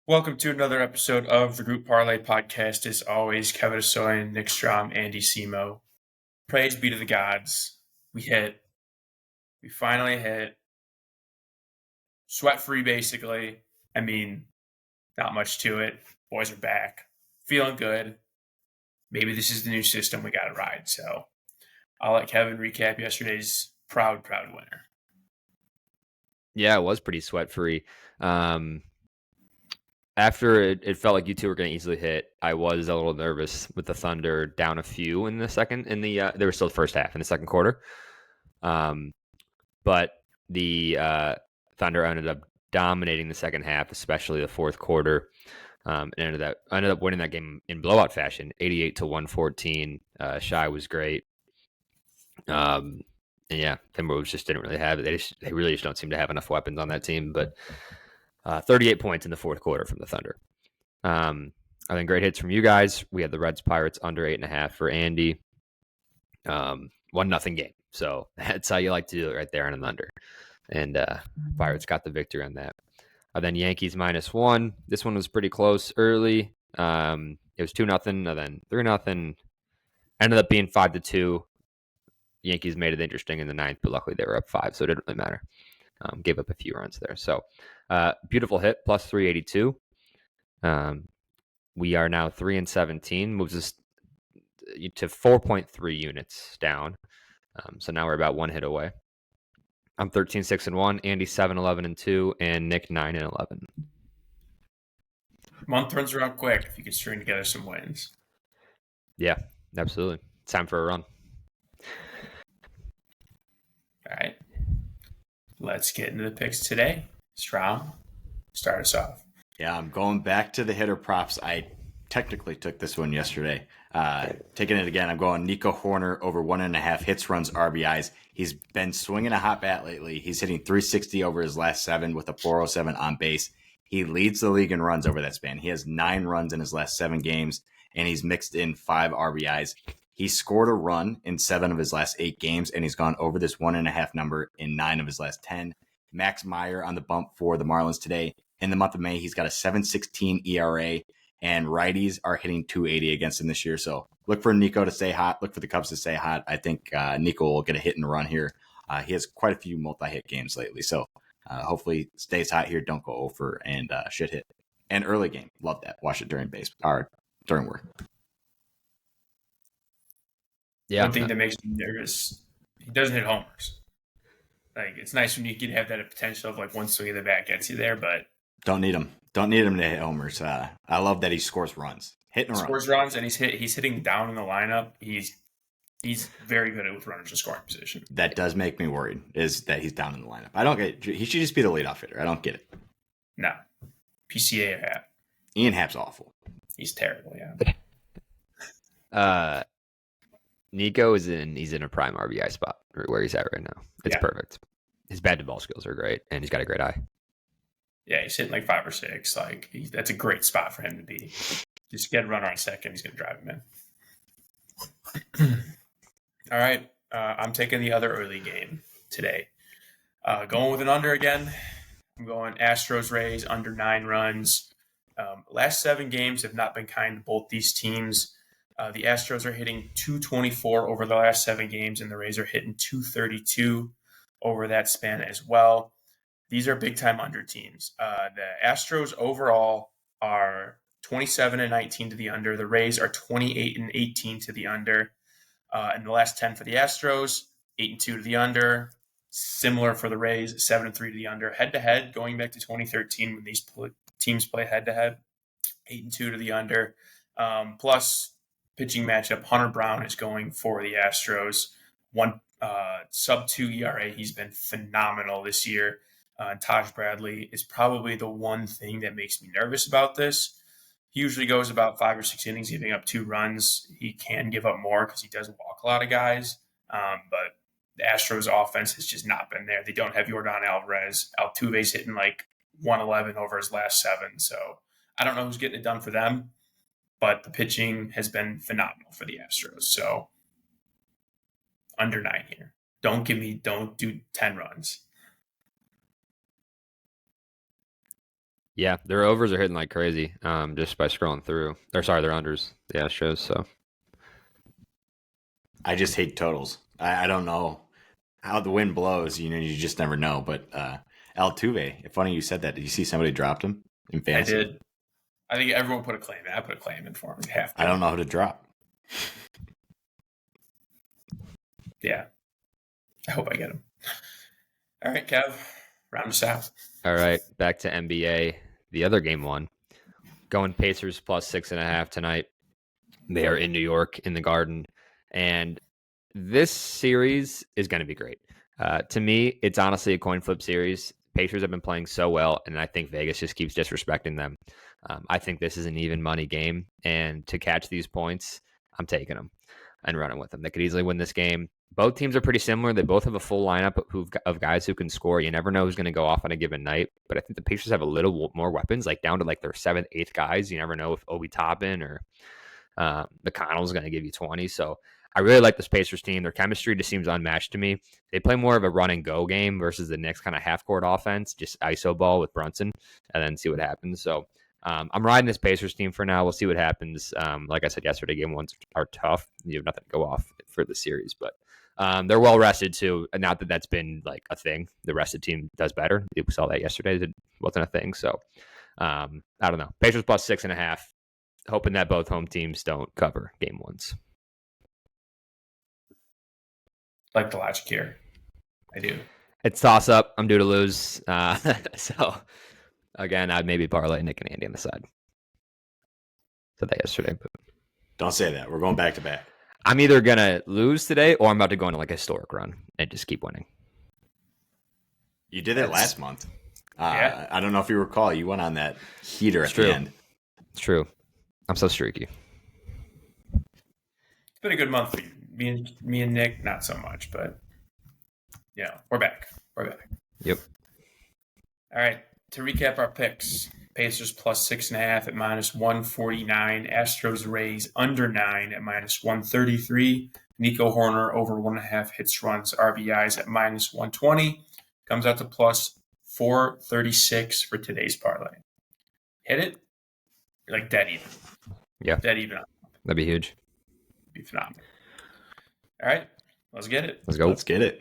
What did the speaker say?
Welcome to another episode of the Group Parlay podcast. As always, Kevin Asoyan, Nick Strom, Andy Semo. Praise be to the gods. We finally hit. Sweat-free, basically. I mean, not much to it. Boys are back. Feeling good. Maybe this is the new system we got to ride. So I'll let Kevin recap yesterday's proud winner. Yeah, it was pretty sweat-free. After it felt like you two were going to easily hit, I was a little nervous with the Thunder down a few in the second. They were still the first half in the second quarter, but the Thunder ended up dominating the second half, especially the fourth quarter, and ended up winning that game in blowout fashion, 88-114. Shai was great. And yeah, Timberwolves just didn't really have it. They really just don't seem to have enough weapons on that team, but. 38 points in the fourth quarter from the Thunder. I think great hits from you guys. We had the Reds Pirates under 8.5 for Andy. 1-0 game. So that's how you like to do it right there on an under. And Pirates got the victory on that. Then Yankees -1. This one was pretty close early. It was 2-0, and then 3-0. Ended up being 5-2. Yankees made it interesting in the ninth, but luckily they were up 5, so it didn't really matter. Gave up a few runs there. So beautiful hit, plus 382. We are now 3-17, moves us to 4.3 units down. So now we're about one hit away. I'm 13-6-1, Andy 7-11-2, and Nick 9-11. Month runs around quick if you can string together some wins. Yeah, absolutely. It's time for a run. All right. Let's get into the picks today. Strom, start us off. Yeah, I'm going back to the hitter props. I technically took this one yesterday. Taking it again, I'm going Nico Horner over 1.5 hits, runs, RBIs. He's been swinging a hot bat lately. He's hitting 360 over his last 7 with a 407 on base. He leads the league in runs over that span. He has 9 runs in his last 7 games, and he's mixed in 5 RBIs. He scored a run in 7 of his last 8 games, and he's gone over this 1.5 number in 9 of his last 10. Max Meyer on the bump for the Marlins today. In the month of May, he's got a 7.16 ERA, and righties are hitting 280 against him this year. So look for Nico to stay hot. Look for the Cubs to stay hot. I think Nico will get a hit and run here. He has quite a few multi-hit games lately. So hopefully stays hot here. Don't go over and shit hit. And early game. Love that. Watch it during during work. Yeah. One thing that makes me nervous, he doesn't hit homers. Like, it's nice when you can have that potential of like one swing of the bat gets you there, but don't need him. Don't need him to hit homers. I love that he scores runs. Hitting runs. Scores runs, and he's hitting down in the lineup. He's very good with runners in scoring position. That does make me worried, is that he's down in the lineup. I don't get it. He should just be the leadoff hitter. I don't get it. No. PCA or Happ. Ian Happ's awful. He's terrible, yeah. Nico he's in a prime RBI spot where he's at right now. It's perfect. His bat to ball skills are great, and he's got a great eye. Yeah, he's hitting like 5 or 6. Like, that's a great spot for him to be. Just get a runner on second. He's going to drive him in. All right. I'm taking the other early game today. Going with an under again. I'm going Astros-Rays, under 9 runs. Last 7 games have not been kind to both these teams. The Astros are hitting 224 over the last 7 games, and the Rays are hitting 232 over that span as well. These are big-time under teams. The Astros overall are 27-19 to the under. The Rays are 28-18 to the under. In the last 10 for the Astros, 8-2 to the under. Similar for the Rays, 7-3 to the under. Head-to-head, going back to 2013 when these teams play head-to-head, 8-2 to the under. Plus, pitching matchup, Hunter Brown is going for the Astros. One sub-2 ERA. He's been phenomenal this year. Taj Bradley is probably the one thing that makes me nervous about this. He usually goes about 5 or 6 innings, giving up 2 runs. He can give up more because he does walk a lot of guys. But the Astros offense has just not been there. They don't have Yordan Alvarez. Altuve's hitting like 111 over his last 7. So I don't know who's getting it done for them, but the pitching has been phenomenal for the Astros. So under 9 here. Don't do 10 runs. Yeah, their overs are hitting like crazy just by scrolling through. Or sorry, their unders, the Astros. So I just hate totals. I don't know how the wind blows. You just never know. But Altuve, funny you said that. Did you see somebody dropped him in I fantasy? did. I think everyone put a claim in. I put a claim in for him. You have to. I don't know who to drop. Yeah. I hope I get him. All right, Kev. Round us out. all right, back to NBA. The other game one. Going Pacers plus 6.5 tonight. They are in New York in the Garden. And this series is going to be great. To me, it's honestly a coin flip series. Pacers have been playing so well, and I think Vegas just keeps disrespecting them. I think this is an even money game, and to catch these points, I'm taking them and running with them. They could easily win this game. Both teams are pretty similar. They both have a full lineup of guys who can score. You never know who's going to go off on a given night, but I think the Pacers have a little more weapons, like down to like their 7th, 8th guys. You never know if Obi Toppin or McConnell's going to give you 20. So I really like this Pacers team. Their chemistry just seems unmatched to me. They play more of a run and go game versus the Knicks kind of half court offense, just ISO ball with Brunson and then see what happens. So I'm riding this Pacers team for now. We'll see what happens. Like I said yesterday, game ones are tough. You have nothing to go off for the series, but they're well rested too. Not that that's been like a thing. The rested team does better. We saw that yesterday. It wasn't a thing. So I don't know. Pacers plus 6.5. Hoping that both home teams don't cover game ones. Like the logic here. I do. It's toss up. I'm due to lose. So again, I'd maybe parlay Nick and Andy on the side. Said that yesterday, but Don't say that. We're going back to back. I'm either gonna lose today or I'm about to go into like a historic run and just keep winning. You did that last month. Yeah. I don't know if you recall. You went on that heater at the end. It's true. I'm so streaky. It's been a good month for you. Me and Nick, not so much, but yeah, we're back. We're back. Yep. All right. To recap our picks, Pacers plus 6.5 at minus 149. Astros Rays under 9 at minus 133. Nico Horner over 1.5 hits, runs, RBIs at minus 120. Comes out to plus 436 for today's parlay. Hit it? You're like dead even. Yeah. Dead even. That'd be huge. Be phenomenal. All right. Let's get it. Let's go. Let's get it.